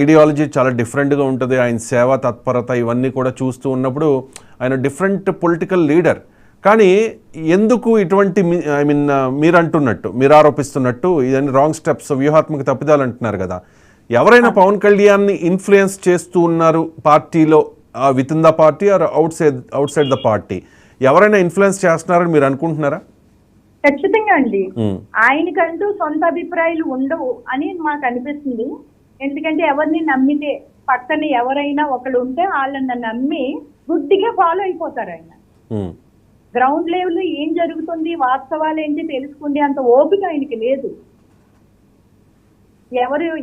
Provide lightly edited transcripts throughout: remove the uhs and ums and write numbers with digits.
Ideology చాలా డిఫరెంట్గా ఉంటుంది. ఆయన సేవా తత్పరత ఇవన్నీ కూడా చూస్తూ ఉన్నప్పుడు ఆయన డిఫరెంట్ పొలిటికల్ లీడర్. కానీ ఎందుకు ఇటువంటి ఐ మీన్ మీరు అంటున్నట్టు, మీరు ఆరోపిస్తున్నట్టు ఇవన్నీ రాంగ్ స్టెప్స్, వ్యూహాత్మక తప్పిదాలు అంటున్నారు కదా, ఎవరైనా పవన్ కళ్యాణ్ని ఇన్ఫ్లుయెన్స్ చేస్తూ ఉన్నారు పార్టీలో, with in the party or out side the party, ఎవరైనా ఇన్ఫ్లుయెన్స్ చేస్తున్నారని మీరు అనుకుంటున్నారా? ఖచ్చితంగా అండి. ఆయనకంటూ సొంత అభిప్రాయాలు ఉండవు అని మాకు అనిపిస్తుంది. ఎందుకంటే ఎవరిని నమ్మితే, పక్కన ఎవరైనా ఒకళ్ళు ఉంటే వాళ్ళని నమ్మి గుడ్డిగా ఫాలో అయిపోతారు. ఆయన గ్రౌండ్ లెవెల్ ఏం జరుగుతుంది, వాస్తవాలు ఏంటి తెలుసుకుంటే అంత ఓపిక ఆయనకి లేదు.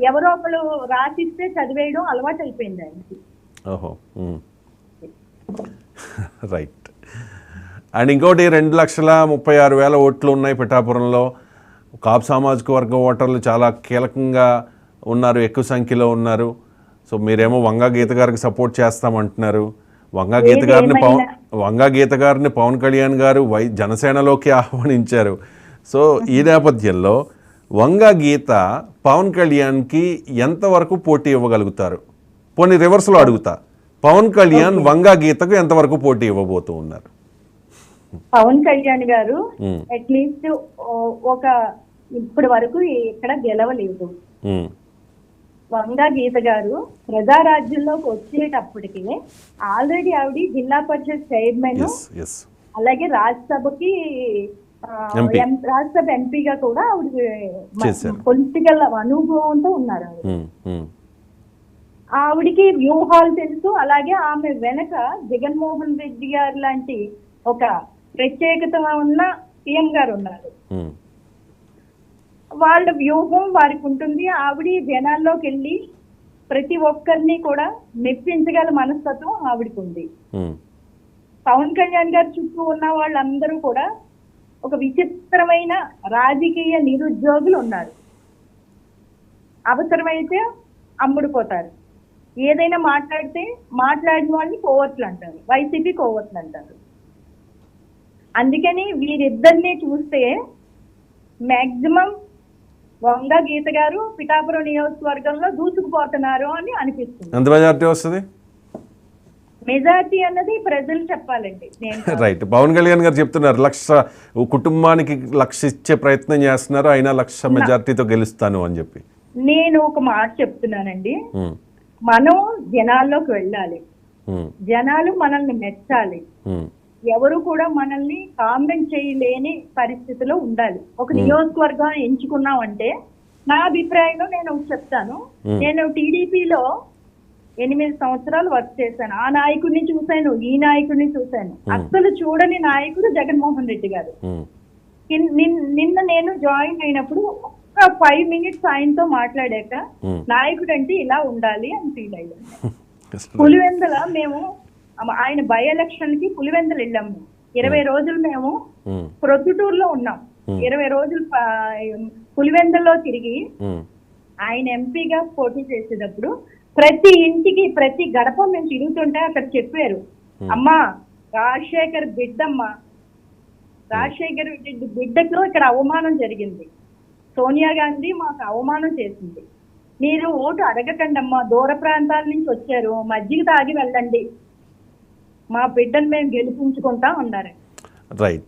ఎవరో ఒకళ్ళు రాసిస్తే చదివేయడం అలవాటు అయిపోయింది ఆయనకి. ఓహో, రైట్. అండ్ ఇంకోటి 2,36,000 ఓట్లు ఉన్నాయి పిఠాపురంలో. కాపు సామాజిక వర్గం ఓటర్లు చాలా కీలకంగా ఉన్నారు, ఎక్కువ సంఖ్యలో ఉన్నారు. సో మీరేమో వంగా గీత గారికి సపోర్ట్ చేస్తామంటున్నారు. వంగా గీత గారిని పవన్ కళ్యాణ్ గారు జనసేనలోకి ఆహ్వానించారు. సో ఈ నేపథ్యంలో వంగా గీత పవన్ కళ్యాణ్కి ఎంతవరకు పోటీ ఇవ్వగలుగుతారు? పోనీ రివర్స్లో అడుగుతా, పవన్ కళ్యాణ్ వంగా గీతకు ఎంతవరకు పోటీ ఇవ్వబోతూ ఉన్నారు? పవన్ కళ్యాణ్ గారు అట్లీస్ట్ ఒక ఇప్పటి వరకు ఇక్కడ గెలవలేదు. వంగా గీత గారు ప్రజారాజ్యంలోకి వచ్చేటప్పటికి ఆల్రెడీ ఆవిడ జిల్లా పరిషత్ చైర్మన్, అలాగే రాజ్యసభ ఎంపీగా కూడా ఆవిడ పొలిటికల్ అనుభవంతో ఉన్నారు. ఆవిడికి వ్యూహాలు తెలుసు. అలాగే ఆమె వెనక జగన్మోహన్ రెడ్డి గారు లాంటి ఒక ప్రత్యేకత ఉన్న సీఎం గారు ఉన్నారు. వాళ్ళ వ్యూహం వారికి ఉంటుంది. ఆవిడ జనాల్లోకి వెళ్ళి ప్రతి ఒక్కరిని కూడా మెప్పించగల మనస్తత్వం ఆవిడకి ఉంది. పవన్ కళ్యాణ్ గారి చుట్టూ ఉన్న వాళ్ళందరూ కూడా ఒక విచిత్రమైన రాజకీయ నిరుద్యోగులు ఉన్నారు. అవసరమైతే అమ్ముడుపోతారు. ఏదైనా మాట్లాడితే మాట్లాడిన వాళ్ళని కోవట్లు అంటారు, వైసీపీ కోవట్లు అంటారు. అందుకని వీరిద్దరిని చూస్తే మాక్సిమం వంగా గీత గారు పిఠాపురం నియోజకవర్గంలో దూసుకుపోతున్నారు అని అనిపిస్తుంది. ఎంత మెజారిటీ వస్తుంది? మెజారిటీ అన్నది ప్రజలు చెప్పాలండి. రైట్. పవన్ కళ్యాణ్ గారు చెప్తున్నారు 1,00,000 కుటుంబానికి 1,00,000 ఇచ్చే ప్రయత్నం చేస్తున్నారు, అయినా 1,00,000 మెజారిటీతో గెలుస్తాను అని చెప్పి. నేను ఒక మాట చెప్తున్నానండి, మనం జనాల్లోకి వెళ్ళాలి, జనాలు మనల్ని మెచ్చాలి. ఎవరు కూడా మనల్ని కామెంట్ చేయలేని పరిస్థితిలో ఉండాలి. ఒక నియోజకవర్గం ఎంచుకున్నామంటే నా అభిప్రాయంలో నేను చెప్తాను. నేను టీడీపీలో 8 సంవత్సరాలు వర్క్ చేశాను. ఆ నాయకుడిని చూశాను, ఈ నాయకుడిని చూశాను. అస్సలు చూడని నాయకుడు జగన్మోహన్ రెడ్డి గారు. నిన్న నేను జాయిన్ అయినప్పుడు ఒక 5 minutes ఆయనతో మాట్లాడాక నాయకుడు అంటే ఇలా ఉండాలి అని ఫీల్ అయ్యాను. పులివెందుల మేము ఆయన బై ఎలక్షన్ కి పులివెందులు వెళ్ళాము. 20 రోజులు మేము ప్రొద్దుటూరులో ఉన్నాం. 20 రోజులు పులివెందుల్లో తిరిగి ఆయన ఎంపీగా పోటీ చేసేటప్పుడు ప్రతి ఇంటికి, ప్రతి గడప మేము తిరుగుతుంటే అక్కడ చెప్పారు, అమ్మా రాజశేఖర్ బిడ్డమ్మా, రాజశేఖర్ బిడ్డకు ఇక్కడ అవమానం జరిగింది, సోనియా గాంధీ మాకు అవమానం చేసింది, మీరు ఓటు అడగకండి అమ్మా, దూర ప్రాంతాల నుంచి వచ్చారు, మజ్జిగ తాగి వెళ్ళండి, మా బిడ్డను మేము గెలిపించుకుంటా ఉన్నారు. రైట్.